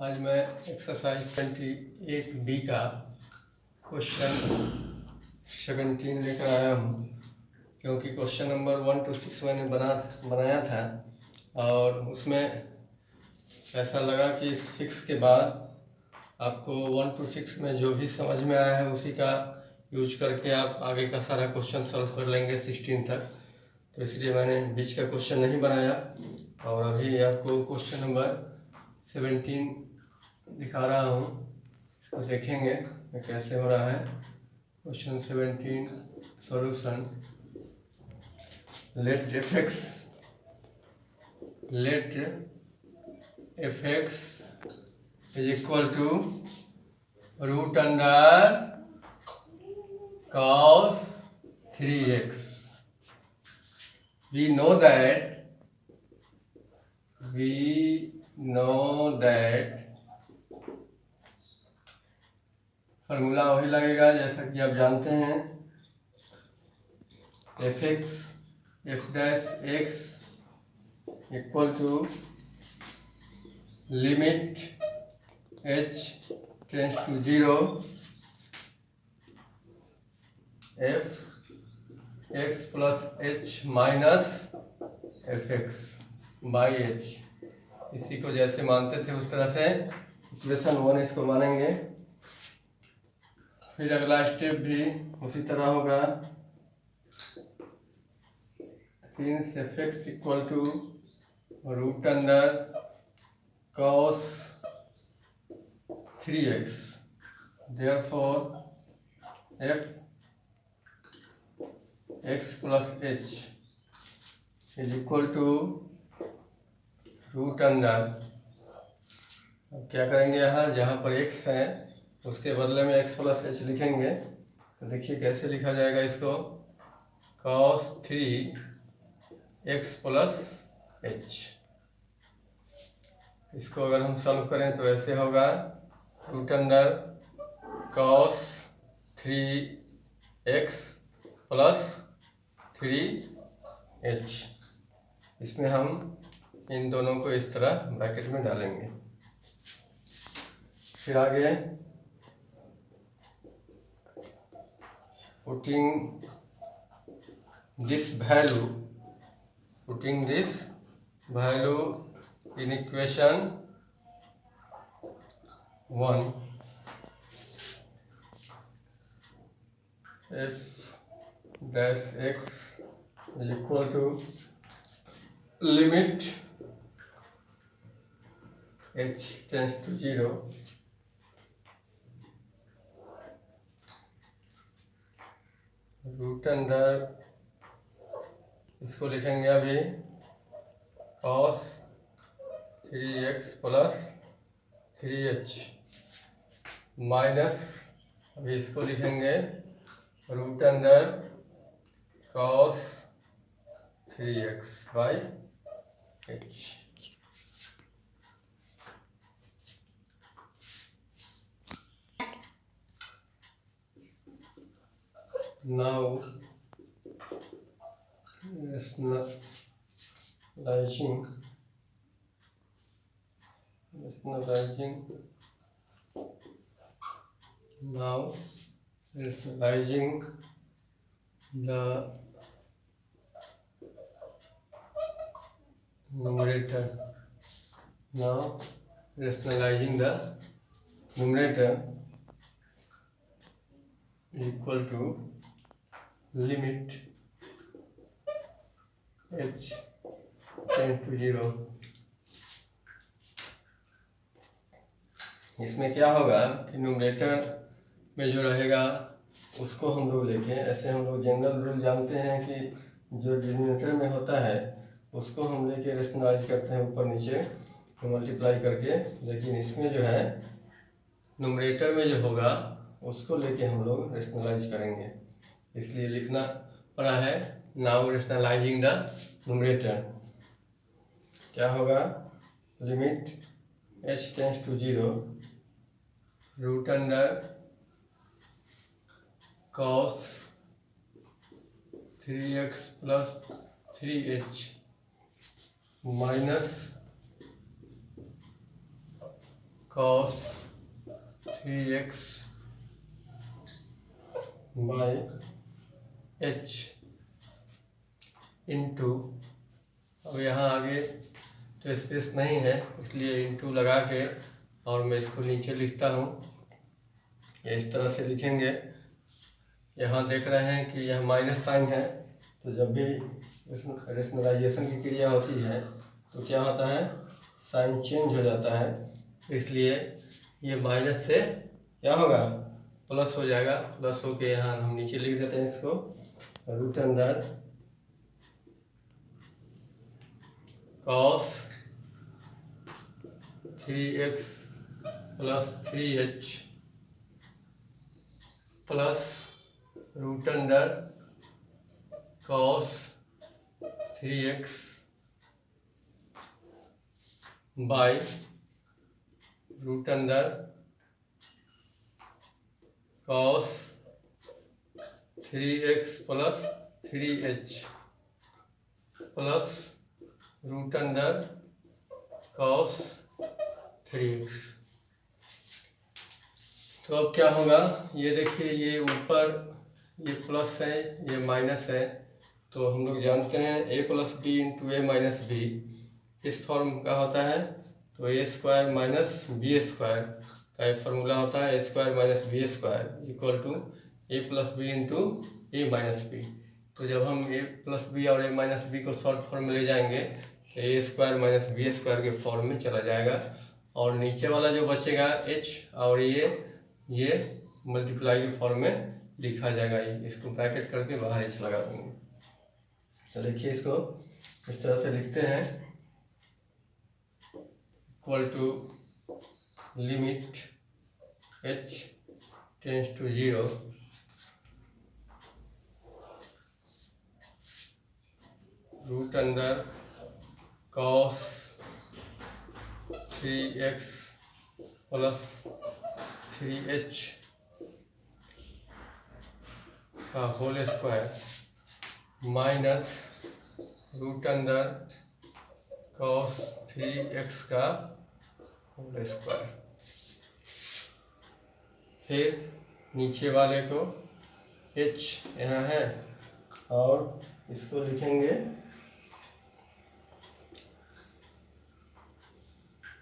आज मैं exercise 28D का क्वेश्चन 17 लेकर आया हूँ, क्योंकि क्वेश्चन नंबर 1 to 6 मैंने बनाया था और उसमें ऐसा लगा कि 6 के बाद आपको 1 to 6 में जो भी समझ में आया है उसी का यूज करके आप आगे का सारा क्वेश्चन सॉल्व कर लेंगे 16 तक। तो इसलिए मैंने बीच का क्वेश्चन नहीं बनाया और अभी आपको क्वेश्चन नंबर 17 दिखा रहा हूँ, इसको देखेंगे कैसे हो रहा है। Question 17 solution. Let f(x) is equal to root under cos 3x. We know that formula वही लगेगा जैसा कि आप जानते हैं, f(x) equal to limit h tends to 0 f(x) plus h minus f(x) by h। इसी को जैसे मानते थे उस तरह से इक्वेशन 1 इसको मानेंगे। फिर अगला स्टेप भी उसी तरह होगा। Since f(x) equal to root under cos 3x, therefore f(x) plus h is equal to root under. अब क्या करेंगे, यहाँ जहाँ पर x है उसके बदले में x प्लस h लिखेंगे। तो देखिए कैसे लिखा जाएगा इसको, cos 3x प्लस h। इसको अगर हम सॉल्व करें तो ऐसे होगा, root under cos 3x plus 3h। इसमें हम इन दोनों को इस तरह ब्रैकेट में डालेंगे। फिर आगे putting this value in equation 1, f dash x is equal to limit h tends to 0 root under, इसको लिखेंगे अभी cos 3x plus 3h minus, अभी इसको लिखेंगे root under cos 3x by h। Now rationalizing the numerator. Now rationalizing the numerator equal to limit h tends to 0। इसमें क्या होगा कि न्यूमरेटर में जो रहेगा उसको हम लोग लेके, ऐसे हम लोग जनरल रूल जानते हैं कि जो डिनोमिनेटर में होता है उसको हम लेके रेशनलाइज करते हैं ऊपर नीचे मल्टीप्लाई करके, लेकिन इसमें जो है न्यूमरेटर में जो होगा उसको लेके हम लोग रेशनलाइज करेंगे। इसलिए लिखना पड़ा है नाउ रेशनलाइजिंग द न्यूमरेटर। क्या होगा, limit h tends to 0 root under cos 3x plus 3h minus cos 3x by h into, अब यहाँ आगे तो स्पेस नहीं है इसलिए इंटू लगा के और मैं इसको नीचे लिखता हूँ। ये इस तरह से लिखेंगे। यहाँ देख रहे हैं कि यह माइनस साइन है, तो जब भी रेशनलाइजेशन की क्रिया होती है तो क्या होता है, साइन चेंज हो जाता है। इसलिए ये माइनस से क्या होगा, प्लस हो जाएगा। प्लस हो के यहाँ हम नीचे लिख देते हैं इसको, root under cos 3x plus 3h plus root under cos 3x by root under cos 3x plus 3h plus root under cos 3x। तो अब क्या होगा, ये देखिए, ये ऊपर ये प्लस है ये माइनस है, तो हम लोग जानते हैं a plus b into a minus b इस फॉर्म का होता है। तो a square minus b square का एक फार्मूला होता है, a square minus b square equal to a plus b into a minus b. तो जब हम ए प्लस बी और ए माइनस बी को शॉर्ट फॉर्म में ले जाएंगे तो a square minus b square के फॉर्म में चला जाएगा, और नीचे वाला जो बचेगा h और ये मल्टीप्लाई के फॉर्म में लिखा जाएगा। इसको ब्रैकेट करके बाहर h लगा देंगे। तो देखिए इसको इस तरह से लिखते हैं, equal to limit h tends to 0 root under cos 3x plus 3h का whole square minus root under cos 3x का होल स्क्वायर। फिर नीचे वाले को h यहाँ है और इसको लिखेंगे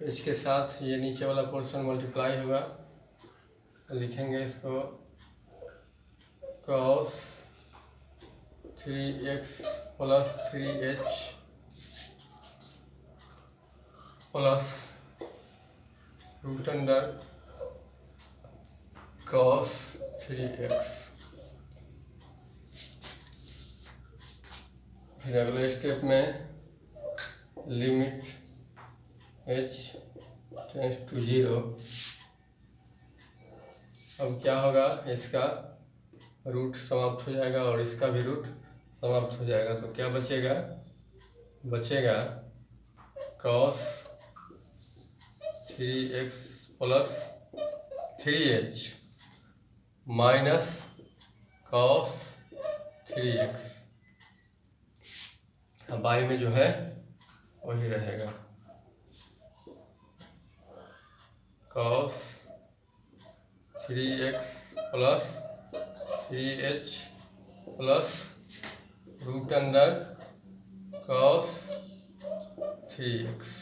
h के साथ ये नीचे वाला पोर्शन मल्टीप्लाई होगा, तो लिखेंगे इसको cos 3x plus 3h plus root under cos 3x। फिर अगले स्टेप में लिमिट h टेंड्स टू 0। अब क्या होगा, इसका रूट समाप्त हो जाएगा और इसका भी रूट समाप्त हो जाएगा। तो क्या बचेगा, बचेगा cos 3x plus 3h minus cos 3x। By में जो है वही रहेगा, cos 3x plus 3h plus root under cos 3x।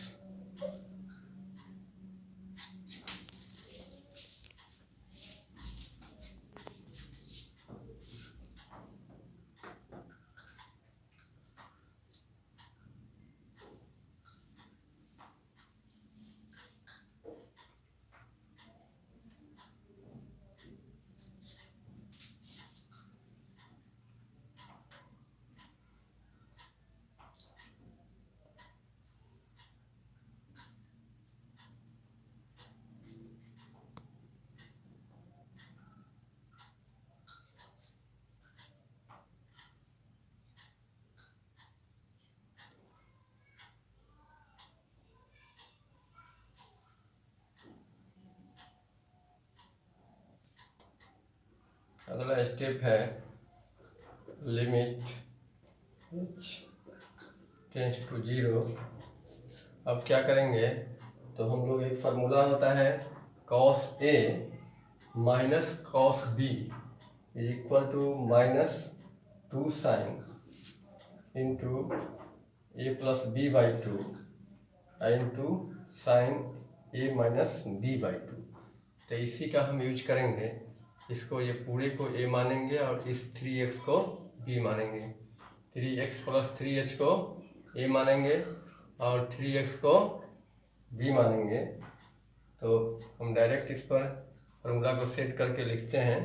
अगला स्टेप है लिमिट h टेंड्स टू 0। अब क्या करेंगे, तो हम लोग एक फार्मूला होता है cos A minus cos B is equal to minus 2 sine into A plus B by 2 into sine A minus B by 2। तो इसी का हम यूज करेंगे। इसको ये पूरे को A मानेंगे और इस 3x को B मानेंगे। 3x प्लस 3h को A मानेंगे और 3x को B मानेंगे। तो हम डायरेक्ट इस पर फॉर्मूला को सेट करके लिखते हैं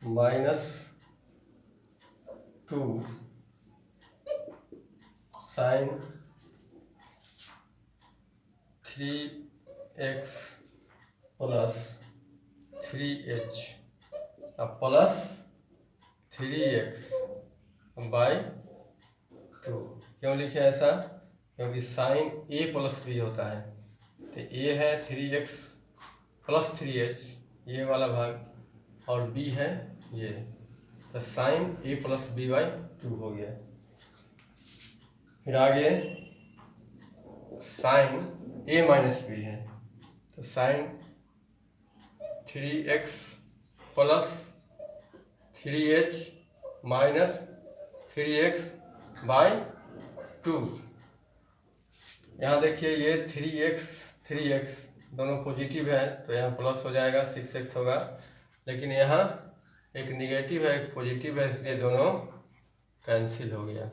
minus 2 sign 3x plus 3h अब प्लस 3x बाई 2। क्यों लिखे ऐसा? क्योंकि साइन A प्लस B होता है। तो A है 3x प्लस 3h ये वाला भाग और B है ये, तो sine A plus B by 2 हो गया। फिर आगे साइन A माइनस B है, तो sign 3x plus 3h minus 3x by 2। यहाँ देखिए ये 3x दोनों पॉजिटिव है तो यहाँ प्लस हो जाएगा 6x होगा, लेकिन यहाँ एक निगेटिव है एक पॉजिटिव है इसलिए दोनों कैंसिल हो गया।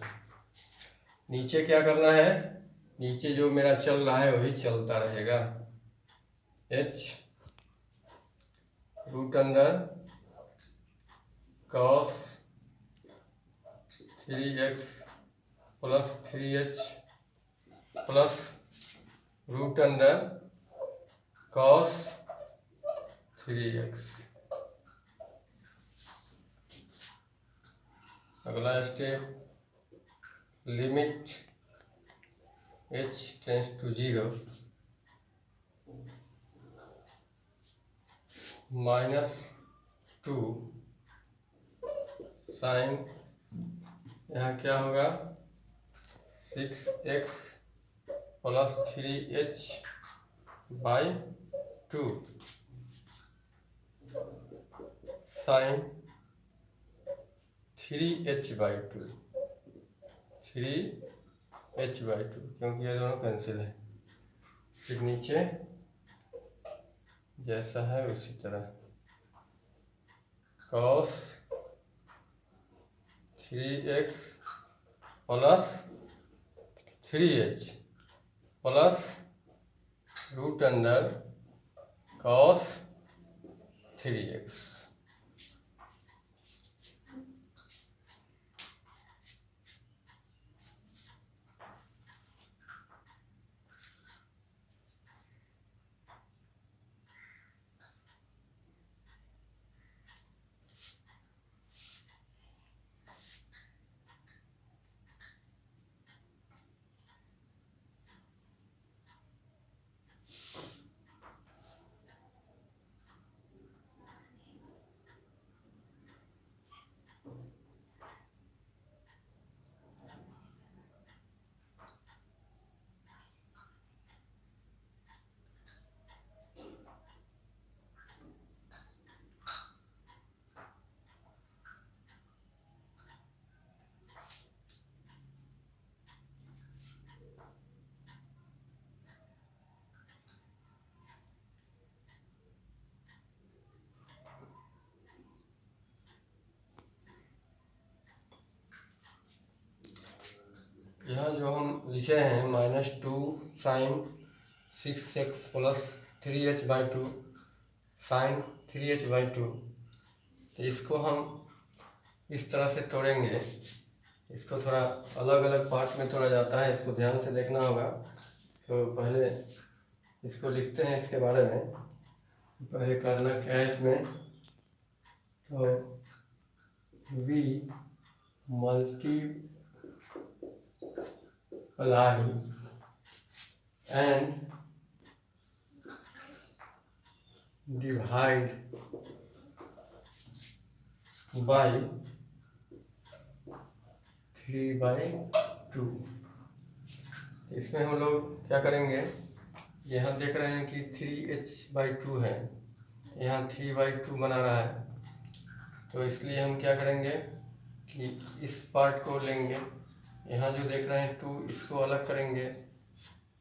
नीचे क्या करना है? नीचे जो मेरा चल रहा है वही चलता रहेगा। h root under cos 3x plus 3h plus root under cos 3x। अगला step limit h tends to 0 minus 2 sine यहाँ क्या होगा 6x plus 3h by 2 sine 3h by 2 क्योंकि ये दोनों कैंसिल है। फिर नीचे जैसा है उसी तरह cos 3x plus 3h plus root under cos 3x। यहाँ जो हम लिखे हैं minus 2 sine 6x plus 3h by 2 sine 3h by 2, तो इसको हम इस तरह से तोड़ेंगे। इसको थोड़ा अलग अलग पार्ट में तोड़ा जाता है, इसको ध्यान से देखना होगा। तो पहले इसको लिखते हैं, इसके बारे में पहले करना क्या है इसमें, तो v multiply and divide by 3/2। इसमें हम लोग क्या करेंगे, यहाँ देख रहे हैं कि 3h/2 है, यहाँ 3/2 बना रहा है, तो इसलिए हम क्या करेंगे कि इस पार्ट को लेंगे, यहाँ जो देख रहे हैं 2, इसको अलग करेंगे,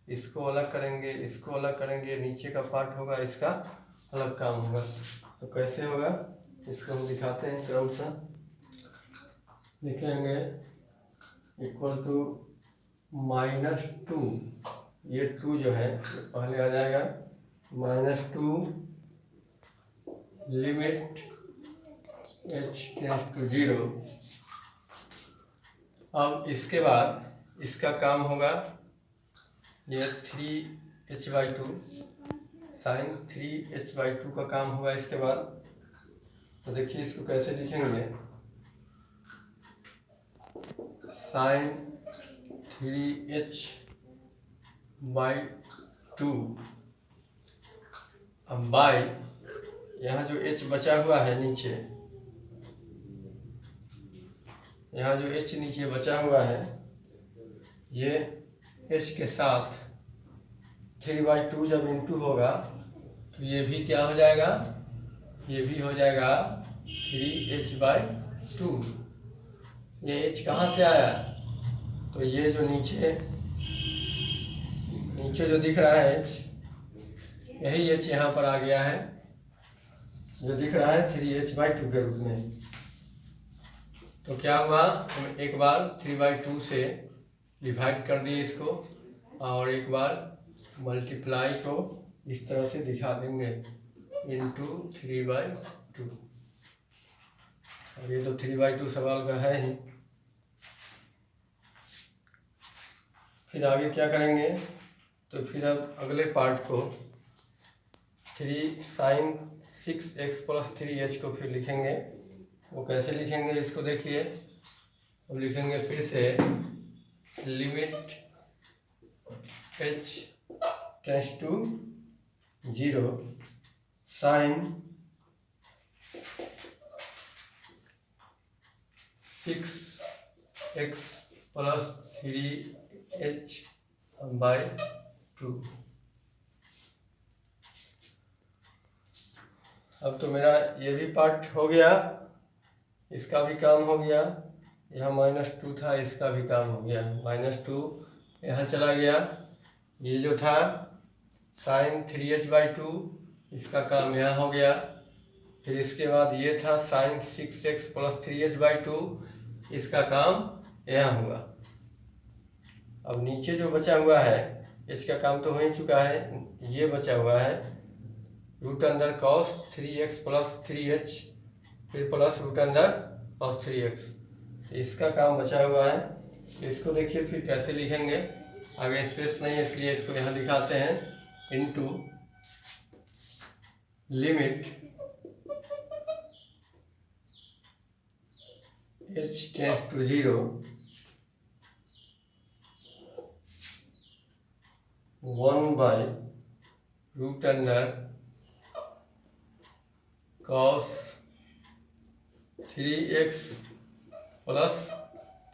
इसको अलग करेंगे, इसको अलग करेंगे, नीचे का पार्ट होगा इसका अलग काम होगा। तो कैसे होगा इसको हम दिखाते हैं क्रमशः। लिखेंगे इक्वल टू -2, ये 2 जो है ये पहले आ जाएगा, -2 लिमिट h टेंड्स टू 0। अब इसके बाद इसका काम होगा ये 3h/2 साइन 3h/2 का काम होगा इसके बाद। तो देखिए इसको कैसे लिखेंगे, साइन 3h/2 अब बाई यहाँ जो h बचा हुआ है नीचे, यहाँ जो h नीचे बचा हुआ है, ये h के साथ 3/2 जब इंटू होगा तो ये भी क्या हो जाएगा, ये भी हो जाएगा 3h/2। ये h कहाँ से आया, तो ये जो नीचे जो दिख रहा है h, यही h यहाँ पर आ गया है, जो दिख रहा है 3h/2 के रूप में। तो क्या हुआ, हम एक बार 3/2 से डिवाइड कर दिए इसको, और एक बार मल्टीप्लाई को इस तरह से दिखा देंगे इंटू 3/2। और ये तो 3/2 सवाल का है ही। फिर आगे क्या करेंगे, तो फिर अब अगले पार्ट को 3 साइन 6x + 3h को फिर लिखेंगे। वो कैसे लिखेंगे इसको देखिए, अब लिखेंगे फिर से limit h tends to 0 sine 6x + 3h/2। अब तो मेरा ये भी पार्ट हो गया, इसका भी काम हो गया, यहाँ -2 था, इसका भी काम हो गया, -2 यहाँ चला गया। ये जो था साइन 3h/2, इसका काम यहाँ हो गया। फिर इसके बाद ये था साइन 6x + 3h/2, इसका काम यहाँ हुआ। अब नीचे जो बचा हुआ है इसका काम तो हो ही चुका है, ये बचा हुआ है √cos 3x + 3h फिर प्लस √cos 3x, इसका काम बचा हुआ है। इसको देखिए फिर कैसे लिखेंगे, आगे स्पेस नहीं है इसलिए इसको यहाँ दिखाते हैं into limit h tends to 0 1/√cos 3x +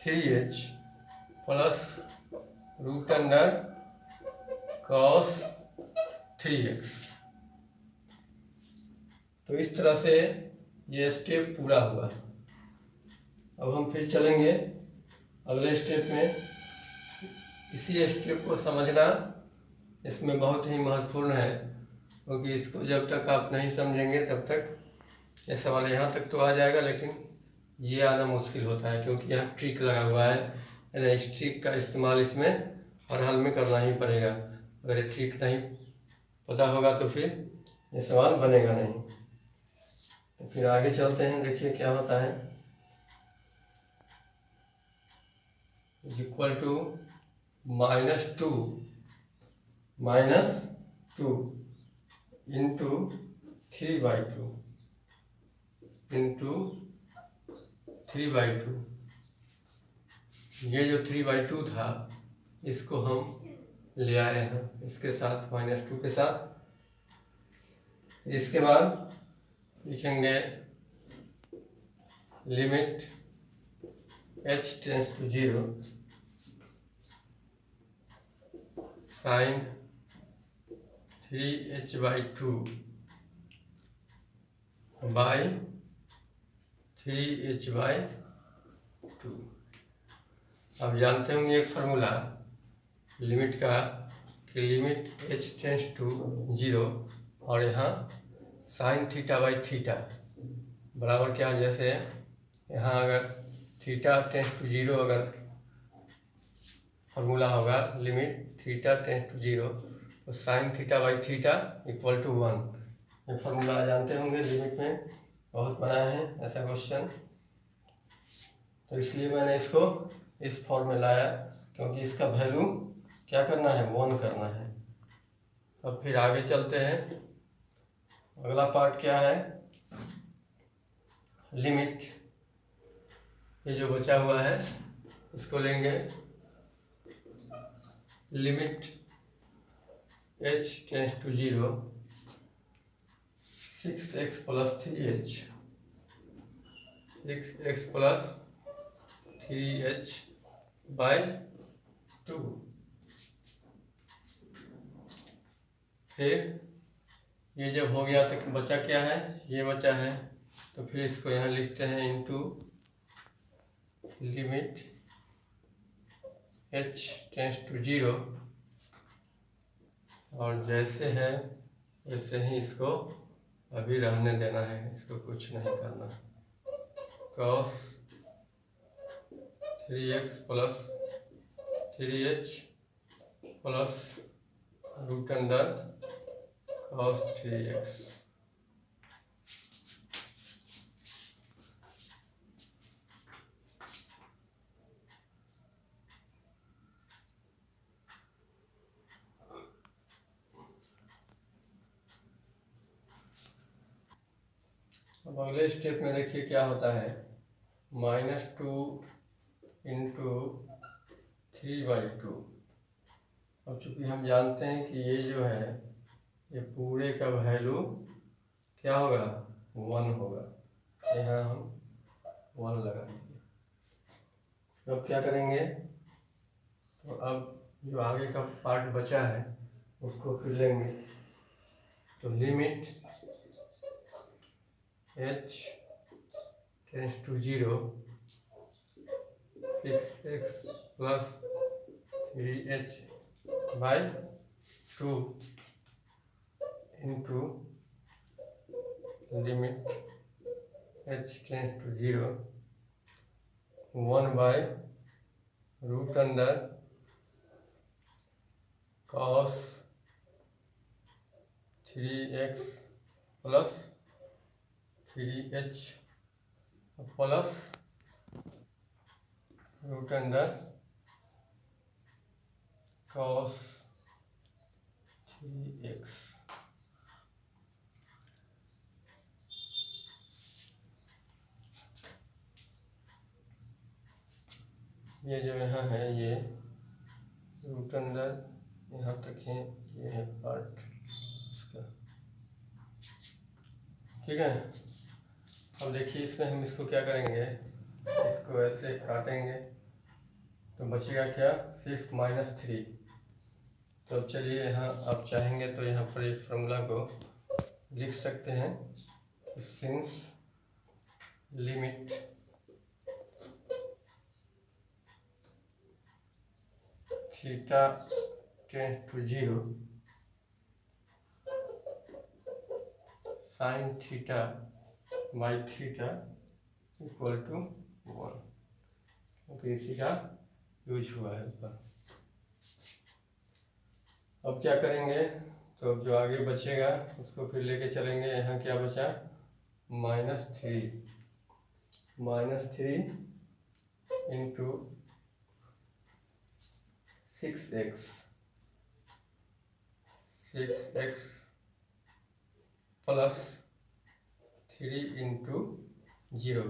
3h plus √cos 3x। तो इस तरह से ये स्टेप पूरा हुआ। अब हम फिर चलेंगे अगले स्टेप में। इसी स्टेप को समझना इसमें बहुत ही महत्वपूर्ण है, क्योंकि इसको जब तक आप नहीं समझेंगे तब तक ये सवाल यहाँ तक तो आ जाएगा, लेकिन ये आना मुश्किल होता है, क्योंकि यहाँ ट्रिक लगा हुआ है ना। इस ट्रिक का इस्तेमाल इसमें हर हाल में करना ही पड़ेगा। अगर ये ट्रिक नहीं पता होगा तो फिर ये सवाल बनेगा नहीं। तो फिर आगे चलते हैं, देखिए क्या होता है। इक्वल टू -2 इंटू 3/2 ये जो 3/2 था इसको हम ले आए हैं इसके साथ, -2 के साथ। इसके बाद लिखेंगे limit h tends to 0 sine 3h/2 by 3h/2। अब जानते होंगे एक फार्मूला लिमिट का कि लिमिट h टेंस टू 0 और यहाँ साइन थीटा/थीटा बराबर क्या है, जैसे यहाँ अगर थीटा टेंस टू 0 अगर फार्मूला होगा लिमिट थीटा टेंस टू 0 तो साइन थीटा/थीटा इक्वल टू 1। ये फार्मूला जानते होंगे, लिमिट में बहुत बनाया है ऐसा क्वेश्चन, तो इसलिए मैंने इसको इस फॉर्म में लाया क्योंकि इसका वैल्यू क्या करना है, 1 करना है। अब फिर आगे चलते हैं। अगला पार्ट क्या है, लिमिट। ये जो बचा हुआ है इसको लेंगे limit h tends to 0 6x + 3h 6x + 3h/2। फिर ये जब हो गया तो बचा क्या है, ये बचा है, तो फिर इसको यहाँ लिखते हैं into limit h tends to 0 और जैसे है वैसे ही इसको अभी रहने देना है, इसको कुछ नहीं करना। cos 3x + 3h + √cos 3x। अब अगले स्टेप में देखिए क्या होता है, -2 × 3/2। अब चूँकि हम जानते हैं कि ये जो है ये पूरे का वैल्यू क्या होगा, 1 होगा, यहाँ हम 1 लगा देंगे। अब क्या करेंगे, तो अब जो आगे का पार्ट बचा है उसको फिर लेंगे, तो limit h tends to 0 6x + 3h/2 into limit h tends to 0 1/√cos 3x + 3h + √cos 3x। ये जो यहाँ है ये √, यहाँ तक है, ये है पार्ट इसका, ठीक है। अब देखिए इसमें हम इसको क्या करेंगे, इसको ऐसे काटेंगे तो बचेगा क्या, सिर्फ -3। तो अब चलिए यहाँ आप चाहेंगे तो यहाँ पर इस फार्मूला को लिख सकते हैं, since limit theta tends to 0 sine थीटा/थीटा इक्वल टू 1, क्योंकि इसी का यूज हुआ है ऊपर। अब क्या करेंगे, तो अब जो आगे बचेगा उसको फिर लेके चलेंगे। यहाँ क्या बचा, -3 इंटू 6x + 3 इंटू 0।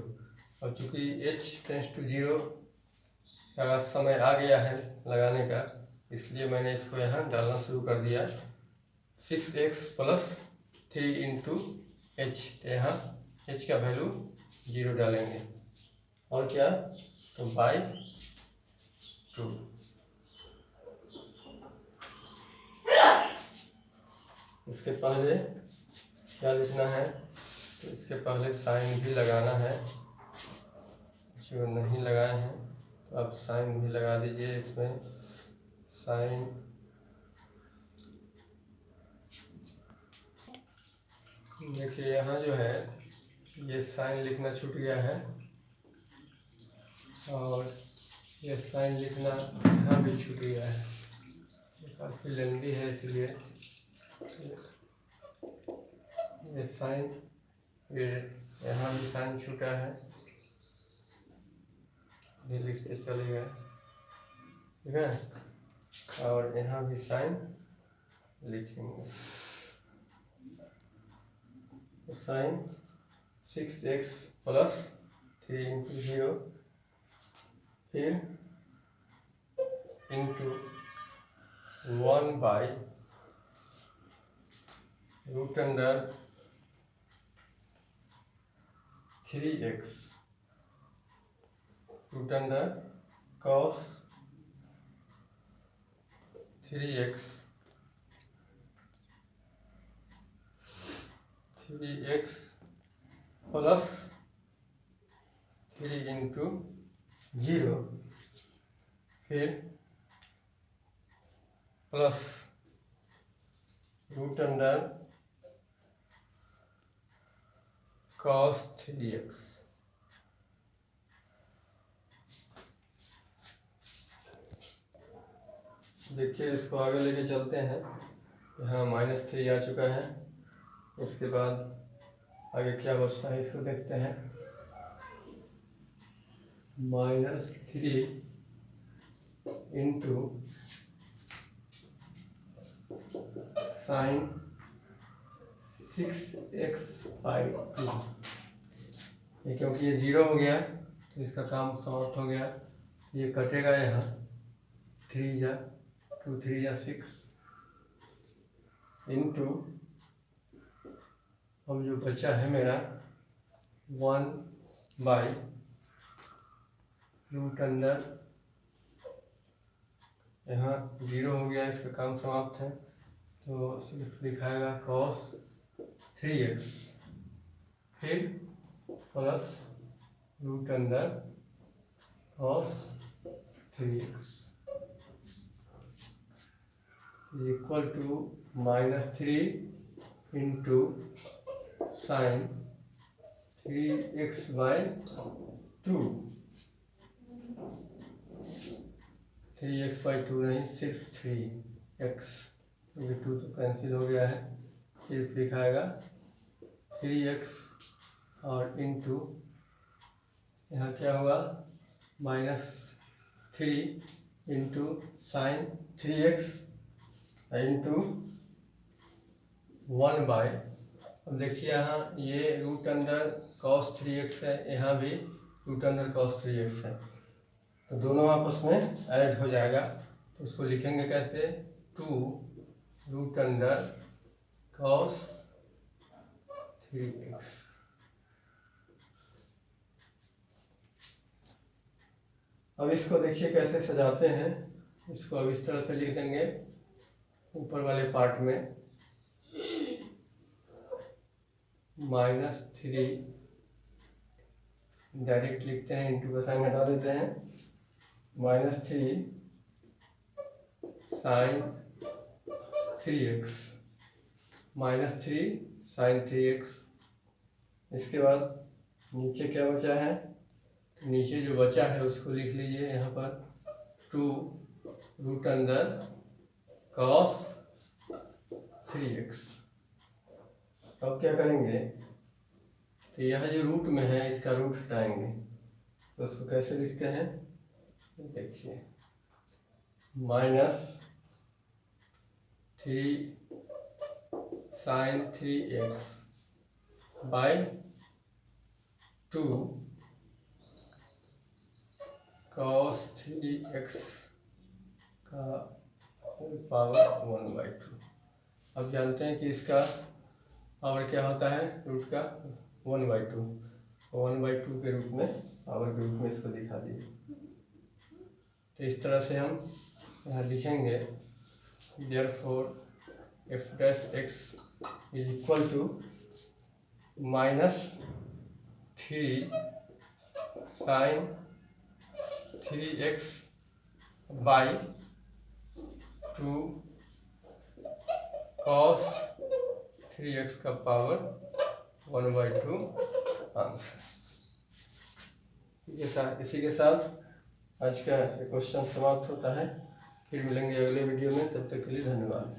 अब चूँकि h टेंस टू 0 का समय आ गया है लगाने का, इसलिए मैंने इसको यहाँ डालना शुरू कर दिया। 6x + 3 इंटू h, तो यहाँ h का वैल्यू 0 डालेंगे और क्या, तो /2। इसके पहले क्या लिखना है, तो इसके पहले साइन भी लगाना है। जो नहीं लगाए हैं तो आप साइन भी लगा दीजिए। इसमें साइन देखिए यहाँ जो है ये साइन लिखना छूट गया है और ये साइन लिखना यहाँ भी छूट गया है। काफ़ी लंबी है इसलिए ये साइन, ये यहाँ भी साइन छूटा है, ये लिखते चलेगा, ठीक है। और यहाँ भी साइन लिखेंगे, तो साइन 6x + 3 × 0 फिर into 1/√3x cos 3x 3x + 3 × 0 फिर प्लस √cos 3x। देखिए इसको आगे लेके चलते हैं। यहाँ -3 आ चुका है। इसके बाद आगे क्या बचता है इसको देखते हैं। -3 इंटू साइन 6x/2। ये क्योंकि ये 0 हो गया तो इसका काम समाप्त हो गया। ये कटेगा यहाँ, 3 या 2 3 या 6 इंटू अब जो बचा है मेरा 1/√, यहाँ 0 हो गया, इसका काम समाप्त है तो सिर्फ लिखाएगा cos 3x फिर plus √cos 3x equal to -3 into sine 3x/2। 3x/2 नहीं, सिर्फ 3x, क्योंकि 2 तो कैंसिल हो गया है। सिर्फ लिखाएगा 3x और इंटू यहाँ क्या होगा -3 इंटू साइन 3x इंटू 1/। अब देखिए यहाँ ये √cos 3x है, यहाँ भी √cos 3x है, तो दोनों आपस में ऐड हो जाएगा। तो उसको लिखेंगे कैसे, 2√cos 3x। अब इसको देखिए कैसे सजाते हैं। इसको अब इस तरह से लिख देंगे ऊपर वाले पार्ट में -3 डायरेक्ट लिखते हैं, इंटू का साइन हटा देते हैं, -3 sin 3x -3 sin 3x। इसके बाद नीचे क्या बचा है, नीचे जो बचा है उसको लिख लीजिए यहाँ पर 2√cos 3x। अब क्या करेंगे, तो यह जो रूट में है इसका रूट हटाएंगे, तो उसको कैसे लिखते हैं, देखिए -3 sin 3x / 2 cos 3x का पावर 1/2। अब जानते हैं कि इसका पावर क्या होता है, रूट का 1/2, 1/2 के रूप में, पावर के रूप में इसको दिखा दीजिए। तो इस तरह से हम यहाँ लिखेंगे, therefore f dash x is equal to -3 sine 3x by 2 cos 3x का पावर 1/2 आंसर। इसी के साथ आज का क्वेश्चन समाप्त होता है। फिर मिलेंगे अगले वीडियो में, तब तक के लिए धन्यवाद।